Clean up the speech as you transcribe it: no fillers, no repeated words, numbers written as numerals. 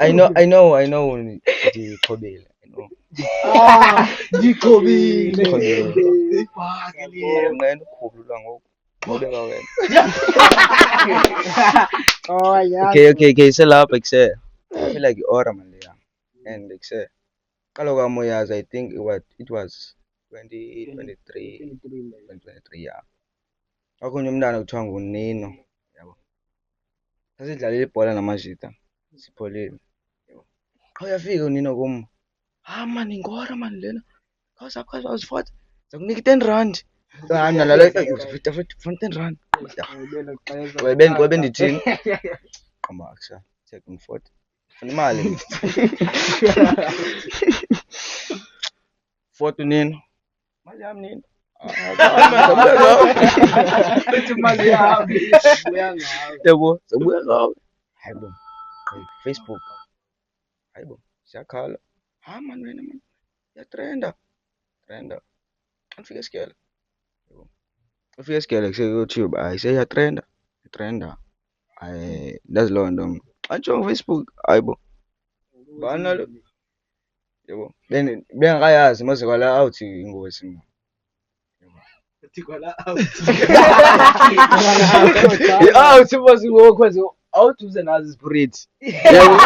I know ndiqhobile. I know. Ndiqhobile. Ndiqhobile. Fuck Ungaenda ukukhululwa ngoku. Ngobeka wena. Oh yeah. Okay, selapha kuse. I feel like i-ora man leya. And kuse. Qala kwami uyazi, I think it was 2023. 2023 yeah. Okunye umntana kuthiwa nguNino, yabo. Sasidlalela ibhola namajita. Sipholile. Yabo. Xa uyafika uNino kum. Man, ingora man lena. Cause I was fought. Zakunika 10 rand. Nalala futhi 10 rand. Webe ndithini? Qamba akusha. Check ngifought. Funa imali. Fought uNino. Mali yami Nino. Uthi mali yami. Yabo, sabuya ngawe. Hayibo. Facebook. Hayibo, siyakhala. Man wena man. Yatrenda. Afika esikele. Yabo. Afika esikele kuse YouTube, seyatrenda. Trenda. That's lo nto. Antsho Facebook, hayibo. Bana lo. Yabo. Bengakayazi mase kwala awuthi ingozi mina. Uthi kwala out. Awuthi mase ngokwenza awuthi nazi spirit. Yabo.